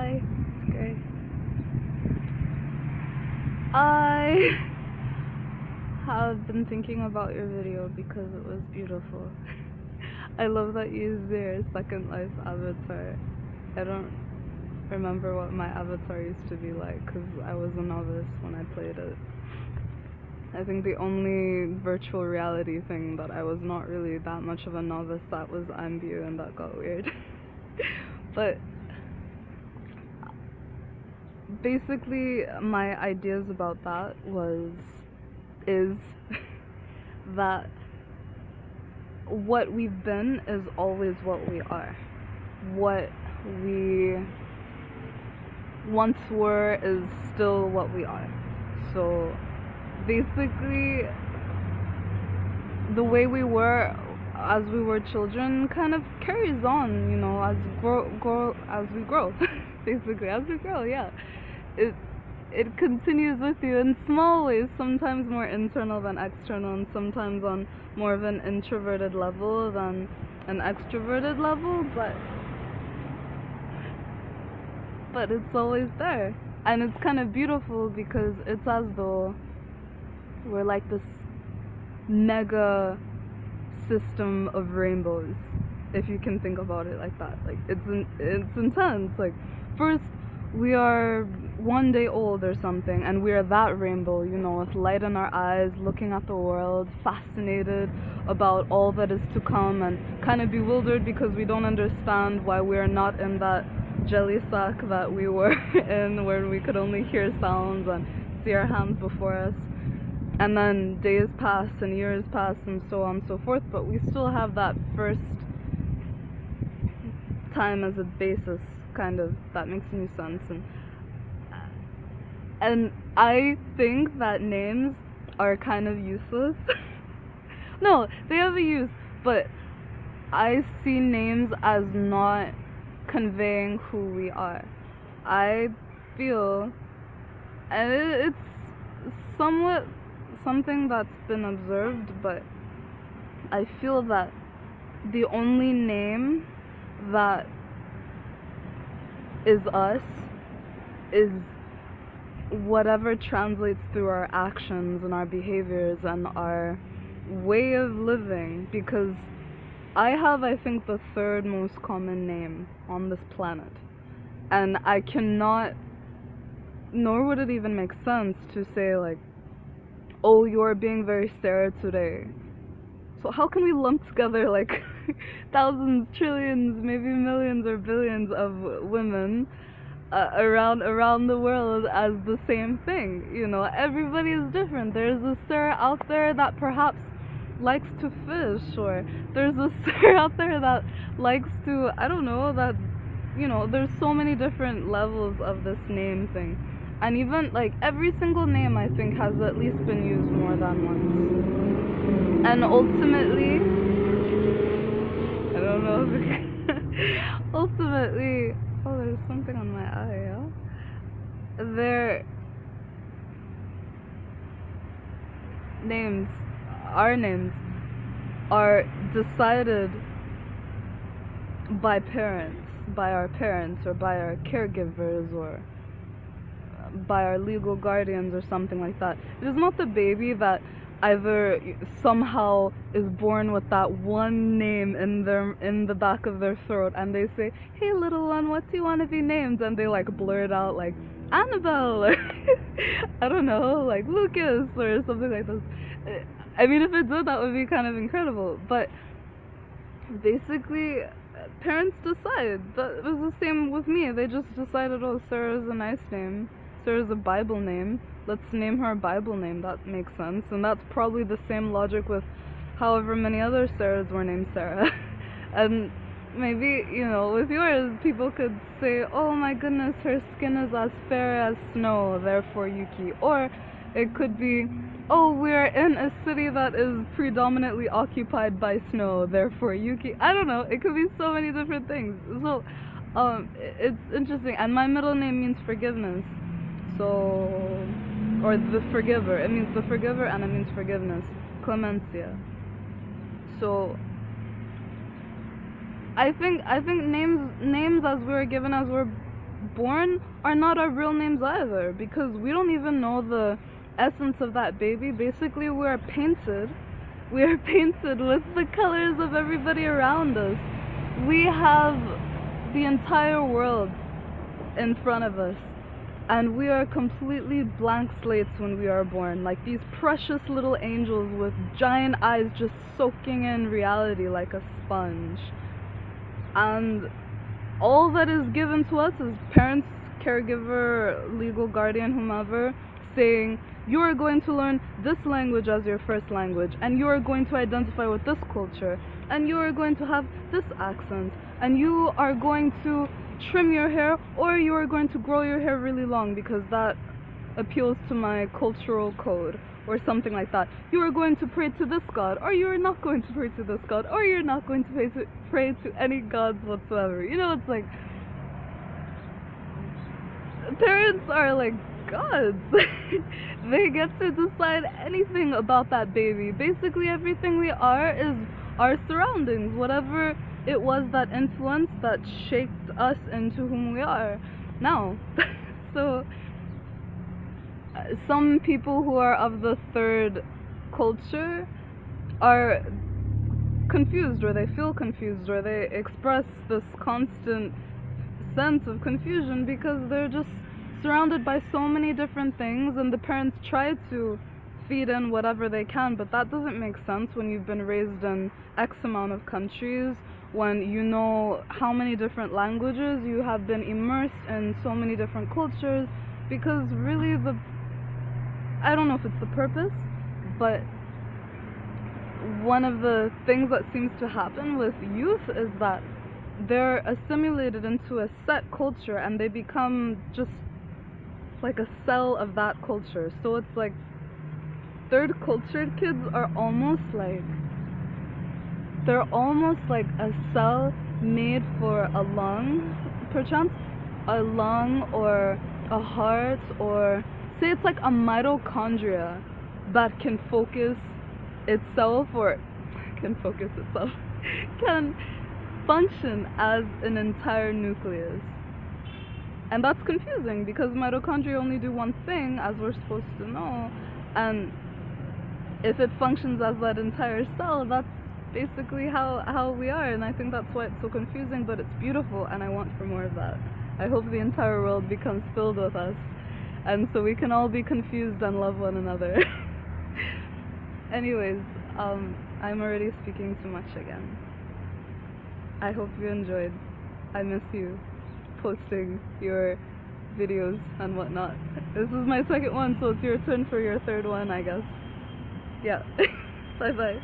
Hi, it's great. I have been thinking about your video because it was beautiful. I love that you used your Second Life avatar. I don't remember what my avatar used to be like because I was a novice when I played it. I think the only virtual reality thing that I was not really that much of a novice at was Ambu, and that got weird. But basically my ideas about that is that what we've been is always what we are. What we once were is still what we are. So basically the way we were as we were children kind of carries on, as we grow. Basically as we grow, yeah. It continues with you in small ways, sometimes more internal than external, and sometimes on more of an introverted level than an extroverted level, but it's always there. And it's kind of beautiful because it's as though we're like this mega system of rainbows, if you can think about it like that. Like it's intense. Like first we are 1 day old or something, and we are that rainbow, with light in our eyes, looking at the world, fascinated about all that is to come, and kind of bewildered because we don't understand why we are not in that jelly sack that we were in, where we could only hear sounds and see our hands before us. And then days pass and years pass and so on and so forth, but we still have that first time as a basis, kind of. That makes any sense. And I think that names are kind of useless. No, they have a use, but I see names as not conveying who we are. I feel, and it's somewhat something that's been observed, but I feel that the only name that is us is whatever translates through our actions and our behaviors and our way of living, because I have, I think, the third most common name on this planet, and I cannot, nor would it even make sense to say like, oh, you're being very Sarah today. So how can we lump together like thousands, trillions, maybe millions or billions of women around the world as the same thing? Everybody is different. There's a Sarah out there that perhaps likes to fish, or there's a Sarah out there that likes to, I don't know, that, there's so many different levels of this name thing. And even like every single name, I think, has at least been used more than once. And ultimately, I don't know if ultimately, oh, there's something on my eye, yeah? Their names, our names, are decided by parents, by our parents, or by our caregivers, or by our legal guardians or something like that. It is not the baby that either somehow is born with that one name in the back of their throat, and they say, hey little one, what do you want to be named? And they like blurt out like Annabelle, or I don't know, like Lucas or something like this. I mean, if it did, that would be kind of incredible. But basically parents decide. That was the same with me. They just decided, oh, Sarah's a nice name, Sarah's a Bible name, let's name her a Bible name. That makes sense. And that's probably the same logic with however many other Sarahs were named Sarah. And maybe, with yours, people could say, oh my goodness, her skin is as fair as snow, therefore Yuki. Or it could be, oh, we're in a city that is predominantly occupied by snow, therefore Yuki. I don't know, it could be so many different things. So it's interesting. And my middle name means forgiveness. So, or the forgiver. It means the forgiver, and it means forgiveness. Clemencia. So I think names as we were given, as we're born are not our real names either, because we don't even know the essence of that baby. Basically, we are painted with the colors of everybody around us. We have the entire world in front of us, and we are completely blank slates when we are born, like these precious little angels with giant eyes just soaking in reality like a sponge. And all that is given to us is parents, caregiver, legal guardian, whomever, saying, you are going to learn this language as your first language, and you are going to identify with this culture, and you are going to have this accent, and you are going to trim your hair, or you are going to grow your hair really long because that appeals to my cultural code, or something like that. You are going to pray to this god, or you are not going to pray to this god, or you're not going to pray to any gods whatsoever. You know, it's like, parents are like gods. They get to decide anything about that baby. Basically everything we are is our surroundings, whatever it was that influence that shaped us into whom we are now. So some people who are of the third culture are confused, or they feel confused, or they express this constant sense of confusion because they're just surrounded by so many different things, and the parents try to feed in whatever they can, but that doesn't make sense when you've been raised in X amount of countries, when you know how many different languages, you have been immersed in so many different cultures, because really I don't know if it's the purpose, but one of the things that seems to happen with youth is that they're assimilated into a set culture and they become just like a cell of that culture. So it's like third cultured kids are almost like, they're almost like a cell made for a lung, perchance a lung or a heart, or say it's like a mitochondria that can focus itself, or can function as an entire nucleus. And that's confusing because mitochondria only do one thing, as we're supposed to know, and if it functions as that entire cell, that's basically how we are. And I think that's why it's so confusing, but it's beautiful, and I want for more of that. I hope the entire world becomes filled with us, and so we can all be confused and love one another. Anyways, I'm already speaking too much again. I hope you enjoyed. I miss you posting your videos and whatnot. This is my second one, so it's your turn for your third one, I guess. Yeah. Bye bye.